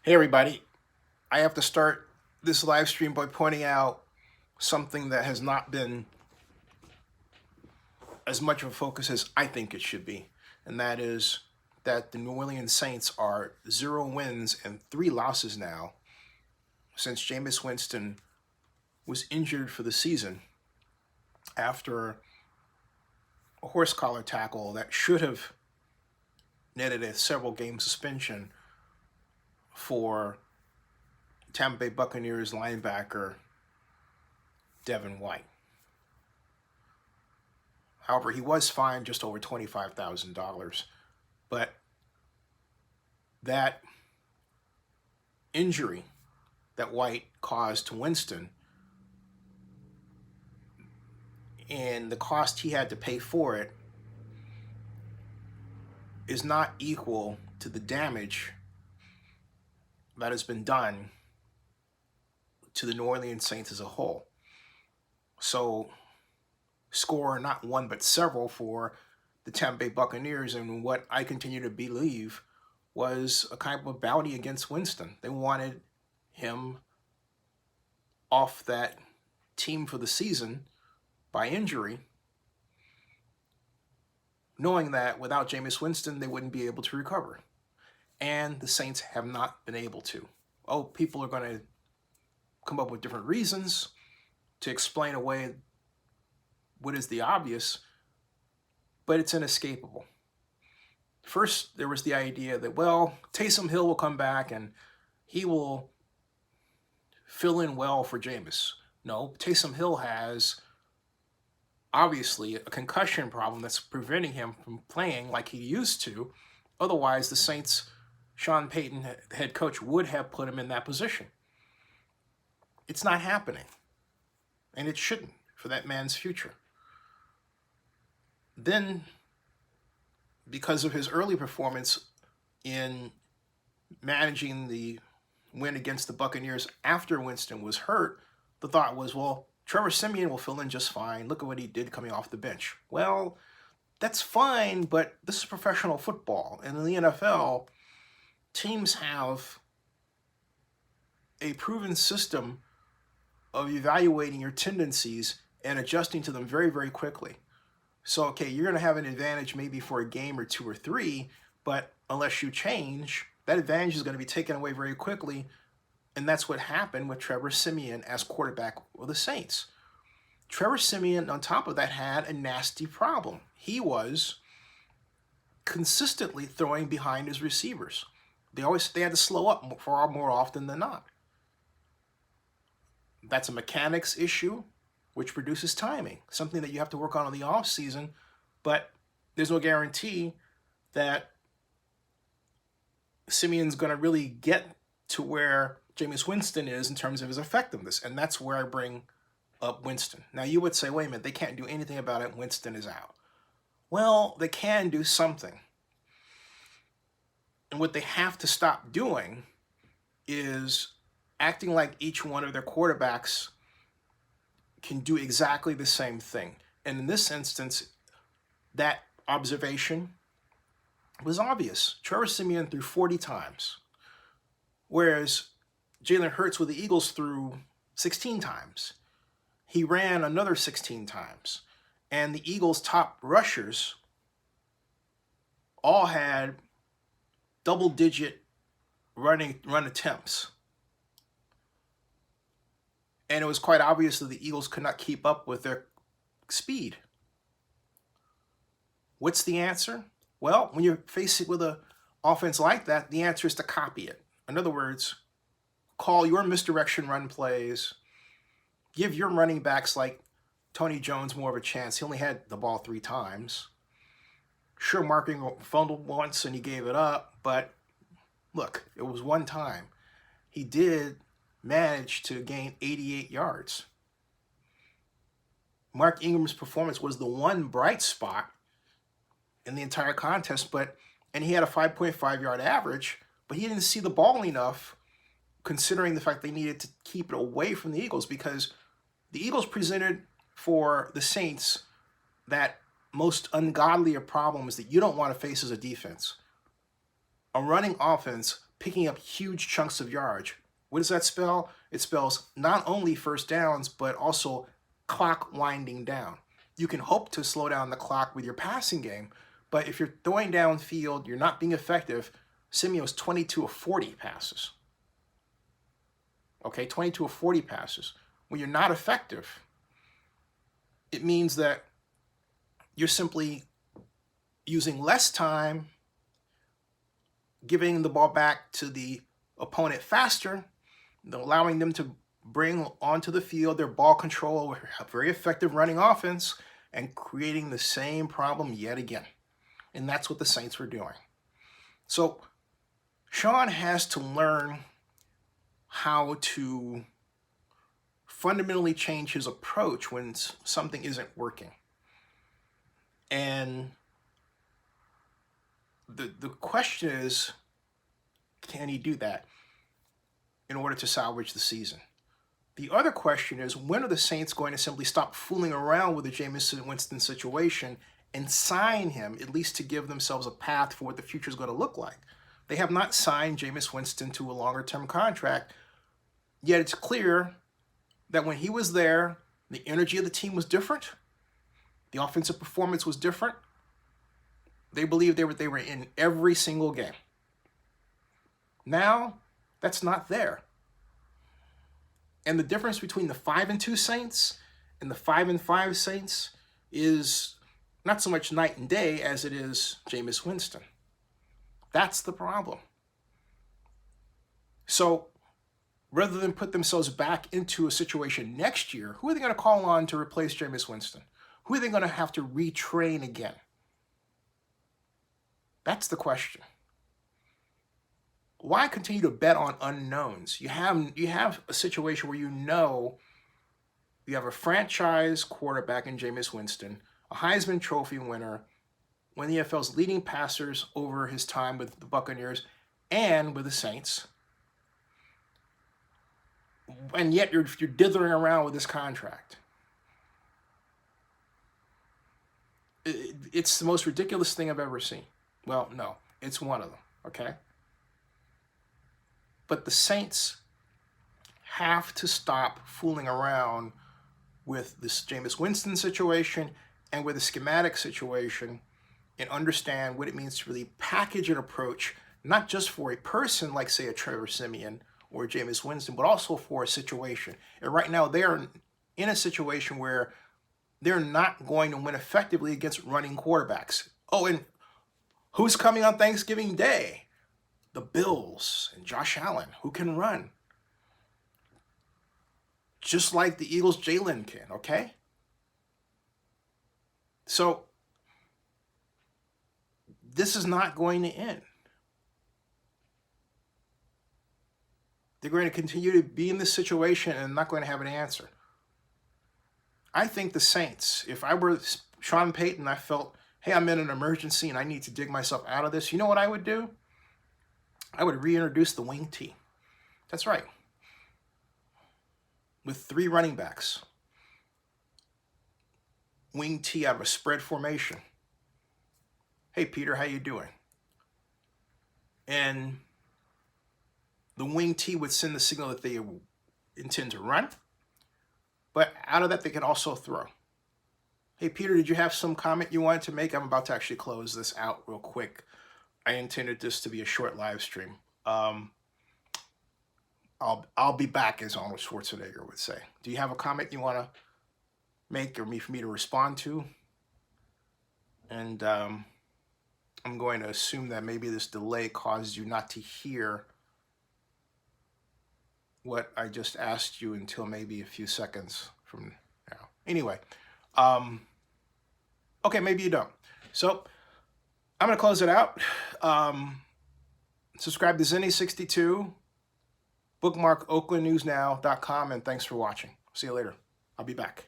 Hey, everybody. I have to start this live stream by pointing out something that has not been as much of a focus as I think it should be, and that is that the New Orleans Saints are 0 wins and 3 losses now since Jameis Winston was injured for the season after a horse collar tackle that should have netted a several game suspension for Tampa Bay Buccaneers linebacker Devin White. However, he was fined just over $25,000. But that injury that White caused to Winston and the cost he had to pay for it is not equal to the damage that has been done to the New Orleans Saints as a whole. So, score not one but several for the Tampa Bay Buccaneers, and what I continue to believe was a kind of a bounty against Winston. They wanted him off that team for the season by injury, knowing that without Jameis Winston, they wouldn't be able to recover. And the Saints have not been able to. Oh, people are going to come up with different reasons to explain away what is the obvious, but it's inescapable. First, there was the idea that, well, Taysom Hill will come back and he will fill in well for Jameis. No, Taysom Hill has obviously a concussion problem that's preventing him from playing like he used to. Otherwise, the Saints, Sean Payton, head coach, would have put him in that position. It's not happening, and it shouldn't for that man's future. Then, because of his early performance in managing the win against the Buccaneers after Winston was hurt, the thought was, well, Trevor Siemian will fill in just fine. Look at what he did coming off the bench. Well, that's fine, but this is professional football. And in the NFL, teams have a proven system of evaluating your tendencies and adjusting to them very, very quickly. So, okay, you're going to have an advantage maybe for a game or two or three, but unless you change, that advantage is going to be taken away very quickly. And that's what happened with Trevor Siemian as quarterback of the Saints. Trevor Siemian, on top of that, had a nasty problem. He was consistently throwing behind his receivers. They had to slow up far more often than not. That's a mechanics issue, which produces timing, something that you have to work on in the off season, but there's no guarantee that Simeon's going to really get to where Jameis Winston is in terms of his effectiveness, and that's where I bring up Winston. Now, you would say, wait a minute, they can't do anything about it. Winston is out. Well, they can do something. And what they have to stop doing is acting like each one of their quarterbacks can do exactly the same thing. And in this instance, that observation was obvious. Trevor Siemian threw 40 times, whereas Jalen Hurts with the Eagles threw 16 times. He ran another 16 times. And the Eagles' top rushers all had double-digit run attempts. And it was quite obvious that the Eagles could not keep up with their speed. What's the answer? Well, when you're faced with an offense like that, the answer is to copy it. In other words, call your misdirection run plays, give your running backs like Tony Jones more of a chance. He only had the ball 3 times. Sure, Marking fumbled once and he gave it up, but look, it was one time. He did manage to gain 88 yards. Mark Ingram's performance was the one bright spot in the entire contest, and he had a 5.5-yard average, but he didn't see the ball enough considering the fact they needed to keep it away from the Eagles, because the Eagles presented for the Saints that most ungodly of problems that you don't want to face as a defense. A running offense picking up huge chunks of yardage. What does that spell? It spells not only first downs, but also clock winding down. You can hope to slow down the clock with your passing game, but if you're throwing downfield, you're not being effective. Simeon's 22 of 40 passes. Okay, 22 of 40 passes. When you're not effective, it means that you're simply using less time, giving the ball back to the opponent faster, allowing them to bring onto the field their ball control, a very effective running offense, and creating the same problem yet again. And that's what the Saints were doing. So Sean has to learn how to fundamentally change his approach when something isn't working. And the question is, can he do that in order to salvage the season? The other question is, when are the Saints going to simply stop fooling around with the Jameis Winston situation and sign him, at least to give themselves a path for what the future is going to look like? They have not signed Jameis Winston to a longer-term contract, yet it's clear that when he was there, the energy of the team was different. The offensive performance was different. They believed they were in every single game. Now, that's not there. And the difference between the 5-2 Saints and the 5-5 Saints is not so much night and day as it is Jameis Winston. That's the problem. So rather than put themselves back into a situation next year, who are they going to call on to replace Jameis Winston? Who are they going to have to retrain again? That's the question. Why continue to bet on unknowns? You have a situation where you have a franchise quarterback in Jameis Winston, a Heisman Trophy winner, one of the NFL's leading passers over his time with the Buccaneers and with the Saints. And yet you're dithering around with this contract. It's the most ridiculous thing I've ever seen. Well, no, it's one of them, okay? But the Saints have to stop fooling around with this Jameis Winston situation and with the schematic situation and understand what it means to really package an approach, not just for a person like, say, a Trevor Siemian or Jameis Winston, but also for a situation. And right now they're in a situation where they're not going to win effectively against running quarterbacks. Oh, and who's coming on Thanksgiving Day? The Bills and Josh Allen, who can run. Just like the Eagles' Jalen can, okay? So this is not going to end. They're going to continue to be in this situation and not going to have an answer. I think the Saints, if I were Sean Payton, I felt, hey, I'm in an emergency and I need to dig myself out of this. You know what I would do? I would reintroduce the wing T. That's right. With 3 running backs. Wing T out of a spread formation. Hey, Peter, how you doing? And the wing T would send the signal that they intend to run. But out of that, they can also throw. Hey, Peter, did you have some comment you wanted to make? I'm about to actually close this out real quick. I intended this to be a short live stream. I'll be back, as Arnold Schwarzenegger would say. Do you have a comment you want to make or for me to respond to? And I'm going to assume that maybe this delay caused you not to hear what I just asked you until maybe a few seconds from now. Anyway, okay, maybe you don't. So I'm going to close it out. Subscribe to Zenny62, bookmark oaklandnewsnow.com, and thanks for watching. See you later. I'll be back.